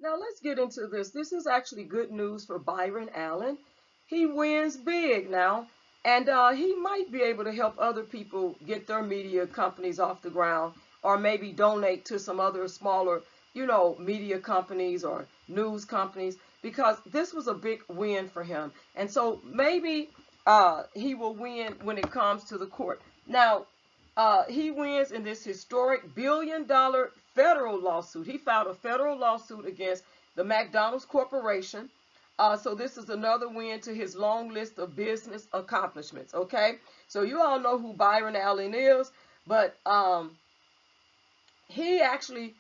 Now let's get into this. This is actually good news for Byron Allen. He wins big now, and he might be able to help other people get their media companies off the ground, or maybe donate to some other smaller, media companies or news companies, because this was a big win for him. And so maybe he will win when it comes to the court. Now, he wins in this historic $1 billion federal lawsuit. He filed a federal lawsuit against the McDonald's Corporation. So this is another win to his long list of business accomplishments. Okay, so you all know who Byron Allen is, but he actually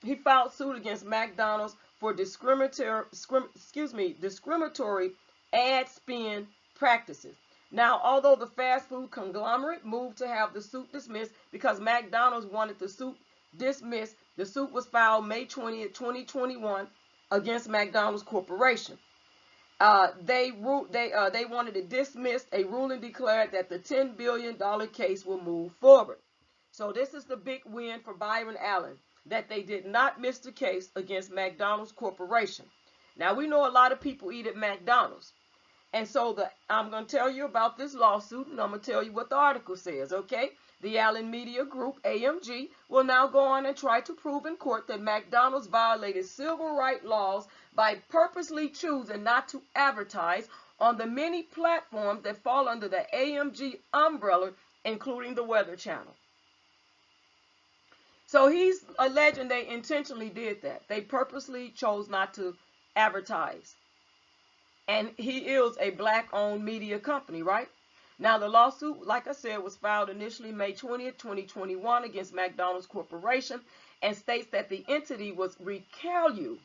he filed suit against McDonald's for discriminatory ad spend practices. Now, although the fast food conglomerate moved to have the suit dismissed because McDonald's wanted the suit dismissed, the suit was filed May 20th, 2021 against McDonald's Corporation. They wanted it dismissed. A ruling declared that the $10 billion case will move forward. So this is the big win for Byron Allen, that they did not miss the case against McDonald's Corporation. Now, we know a lot of people eat at McDonald's. And so I'm going to tell you about this lawsuit, and I'm going to tell you what the article says, okay? The Allen Media Group, AMG, will now go on and try to prove in court that McDonald's violated civil rights laws by purposely choosing not to advertise on the many platforms that fall under the AMG umbrella, including the Weather Channel. So he's alleging they intentionally did that. They purposely chose not to advertise. And he is a black-owned media company, right? Now, the lawsuit, like I said, was filed initially May 20th, 2021 against McDonald's Corporation, and states that the entity was racial.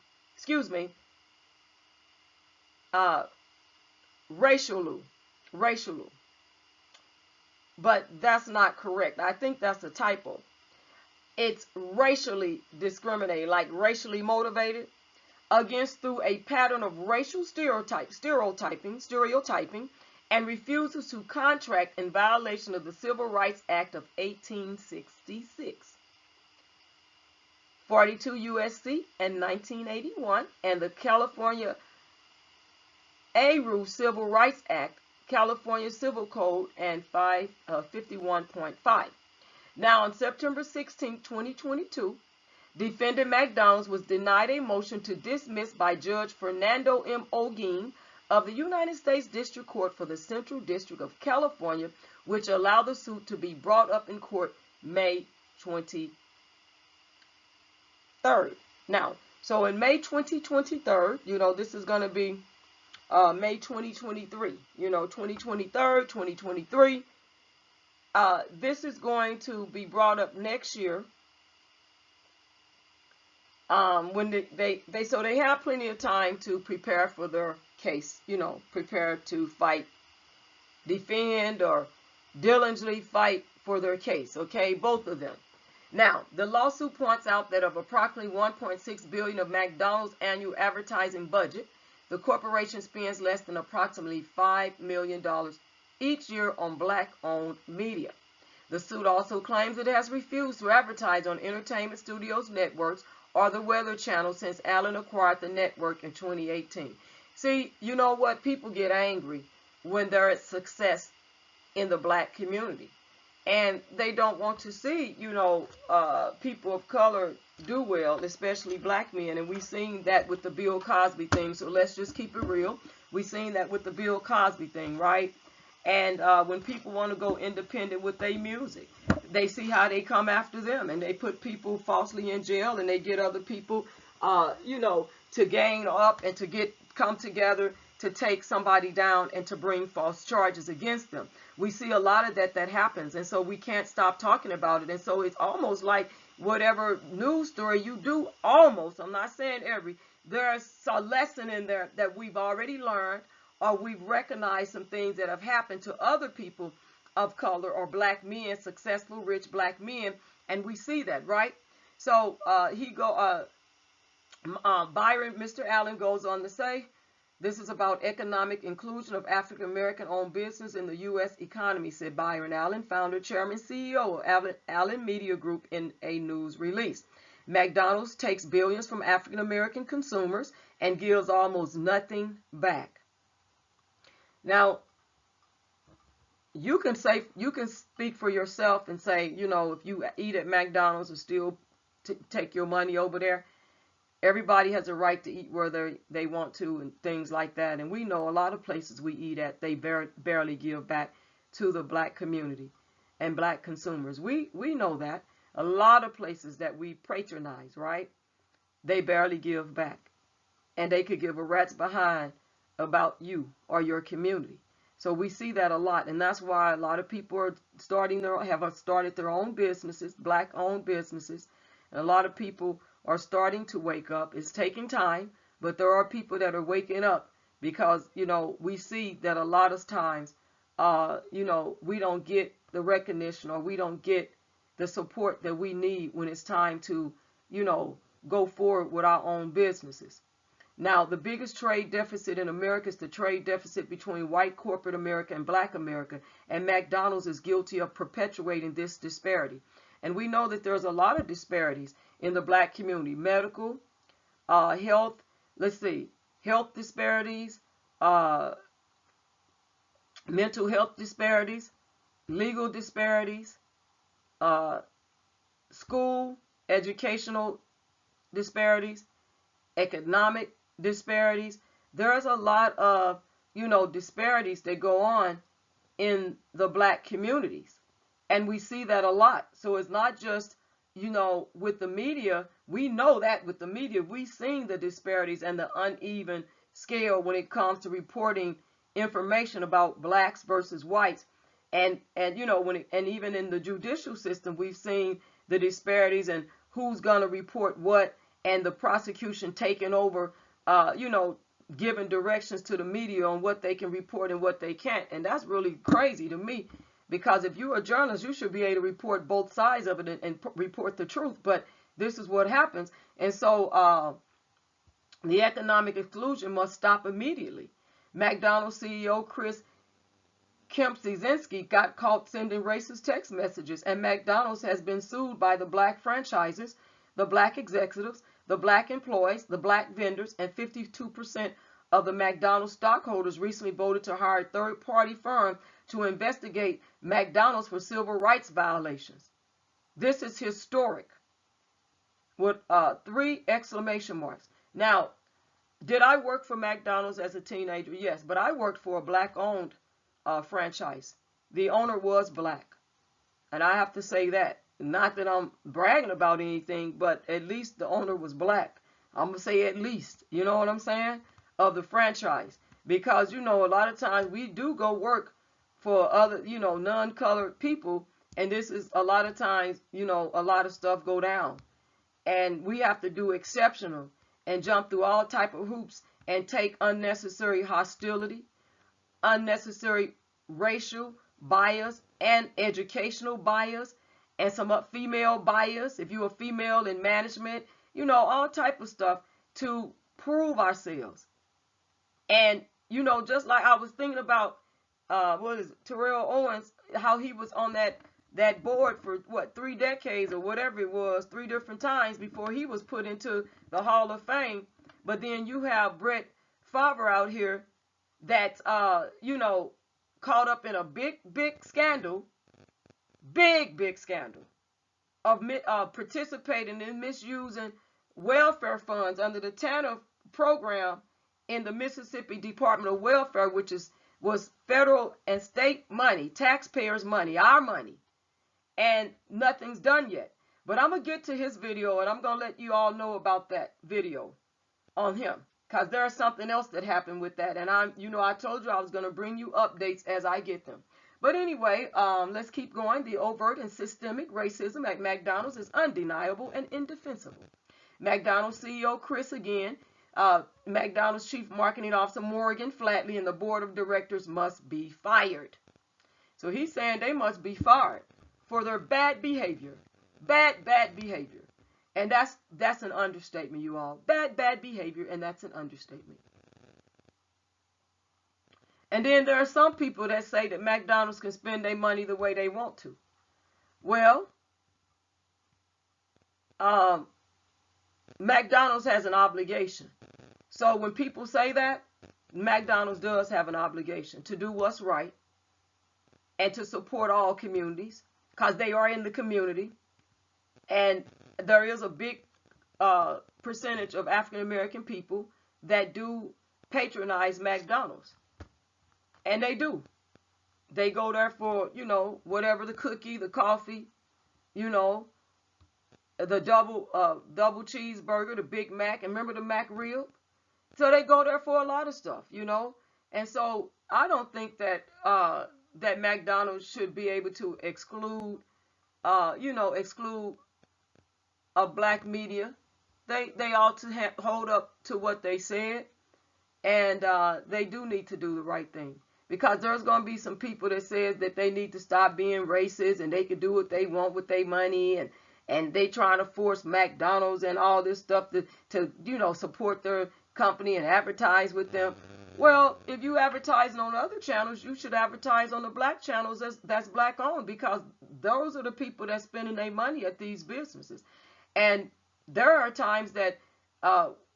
But that's not correct. I think that's a typo. It's racially discriminated, like racially motivated against through a pattern of racial stereotyping, and refuses to contract in violation of the Civil Rights Act of 1866, 42 U.S.C. and 1981, and the California ARU Civil Rights Act, California Civil Code, and 551.5. Now, on September 16, 2022, defendant McDonald's was denied a motion to dismiss by Judge Fernando M. Olguin of the United States District Court for the Central District of California, which allowed the suit to be brought up in court May 23rd. Now, so in May 2023, this is going to be May 2023, 2023. This is going to be brought up next year. When they have plenty of time to prepare for their case, prepare to fight, defend, or diligently fight for their case, okay, both of them. Now, the lawsuit points out that of approximately $1.6 billion of McDonald's annual advertising budget, the corporation spends less than approximately $5 million each year on black-owned media. The suit also claims it has refused to advertise on Entertainment Studios networks or the Weather Channel since Allen acquired the network in 2018. See, you know what? People get angry when there is success in the black community. And they don't want to see, people of color do well, especially black men. And we've seen that with the Bill Cosby thing. So let's just keep it real. We've seen that with the Bill Cosby thing, right? And when people want to go independent with their music, they see how they come after them, and they put people falsely in jail, and they get other people, to gang up and to come together to take somebody down and to bring false charges against them. We see a lot of that happens, and so we can't stop talking about it. And so it's almost like whatever news story you do, almost, I'm not saying every, there's a lesson in there that we've already learned, or we've recognized some things that have happened to other people of color or black men, successful, rich black men, and we see that, right? So Mr. Allen goes on to say, this is about economic inclusion of African American owned business in the U.S. economy, said Byron Allen, founder, chairman, CEO of Allen Media Group, in a news release. McDonald's takes billions from African American consumers and gives almost nothing back. Now, you can speak for yourself and say, you know, if you eat at McDonald's and still take your money over there, everybody has a right to eat where they want to and things like that. And we know a lot of places we eat at, they barely give back to the black community and black consumers. We know that. A lot of places that we patronize, right? They barely give back. And they could give a rat's behind about you or your community. So we see that a lot. And that's why a lot of people are have started their own businesses, black-owned businesses. And a lot of people are starting to wake up. It's taking time, but there are people that are waking up because, you know, we see that a lot of times, you know, we don't get the recognition or we don't get the support that we need when it's time to, you know, go forward with our own businesses. Now, the biggest trade deficit in America is the trade deficit between white corporate America and black America, and McDonald's is guilty of perpetuating this disparity. And we know that there's a lot of disparities in the black community. Medical, health, health disparities, mental health disparities, legal disparities, school, educational disparities, economic disparities. There's a lot of, you know, disparities that go on in the black communities. And we see that a lot. So it's not just, you know, with the media. We know that with the media, we've seen the disparities and the uneven scale when it comes to reporting information about blacks versus whites. And you know, and even in the judicial system, we've seen the disparities and who's going to report what, and the prosecution taking over, you know, giving directions to the media on what they can report and what they can't. And that's really crazy to me, because if you're a journalist, you should be able to report both sides of it and report the truth. But this is what happens. And so the economic exclusion must stop immediately. McDonald's CEO Chris Kempczynski got caught sending racist text messages, and McDonald's has been sued by the black franchises, the black executives, the black employees, the black vendors, and 52% of the McDonald's stockholders recently voted to hire a third-party firm to investigate McDonald's for civil rights violations. This is historic, with 3 exclamation marks. Now, did I work for McDonald's as a teenager? Yes, but I worked for a black-owned franchise. The owner was black, and I have to say that. Not that I'm bragging about anything, but at least the owner was black. I'm gonna say at least, you know what I'm saying, of the franchise, because, you know, a lot of times we do go work for other, you know, non-colored people, and this is a lot of times, you know, a lot of stuff go down, and we have to do exceptional and jump through all type of hoops and take unnecessary hostility, unnecessary racial bias and educational bias, and some female bias, if you're a female in management, you know, all type of stuff to prove ourselves. And, you know, just like I was thinking about, Terrell Owens, how he was on that board for, 3 decades or whatever it was, 3 different times before he was put into the Hall of Fame. But then you have Brett Favre out here that's, you know, caught up in a big scandal, big scandal of participating in misusing welfare funds under the Tanner program in the Mississippi Department of Welfare, which was federal and state money, taxpayers' money, our money, and nothing's done yet. But I'm going to get to his video, and I'm going to let you all know about that video on him, because there's something else that happened with that. And I told you I was going to bring you updates as I get them. But anyway, let's keep going. The overt and systemic racism at McDonald's is undeniable and indefensible. McDonald's CEO Chris again, McDonald's Chief Marketing Officer Morgan Flatley, and the board of directors must be fired. So he's saying they must be fired for their bad behavior. Bad behavior. And that's an understatement, you all. Bad behavior, and that's an understatement. And then there are some people that say that McDonald's can spend their money the way they want to. Well, McDonald's has an obligation. So when people say that, McDonald's does have an obligation to do what's right and to support all communities because they are in the community. And there is a big percentage of African American people that do patronize McDonald's. And they do. They go there for, you know, whatever, the cookie, the coffee, you know, the double cheeseburger, the Big Mac, and remember the Mac rib? So they go there for a lot of stuff, you know. And so I don't think that that McDonald's should be able to exclude, exclude a black media. They ought to hold up to what they said, and they do need to do the right thing. Because there's going to be some people that says that they need to stop being racist and they can do what they want with their money, and they trying to force McDonald's and all this stuff to you know, support their company and advertise with them. Well, if you advertising on other channels, you should advertise on the black channels that's black owned, because those are the people that's spending their money at these businesses. And there are times that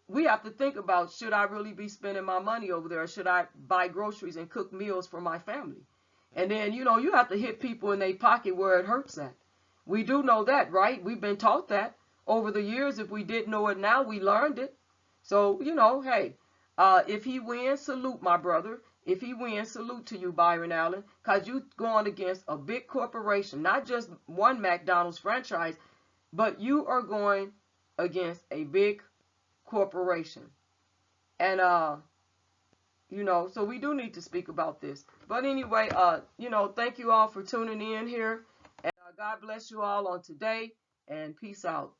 we have to think about, should I really be spending my money over there, or should I buy groceries and cook meals for my family? And then, you know, you have to hit people in their pocket where it hurts at. We do know that, right? We've been taught that over the years. If we didn't know it now, we learned it. So, you know, hey, if he wins, salute, my brother. If he wins, salute to you, Byron Allen, because you going against a big corporation, not just one McDonald's franchise, but you are going against a big corporation. And you know, so we do need to speak about this. But anyway, you know, thank you all for tuning in here, and God bless you all on today, and peace out.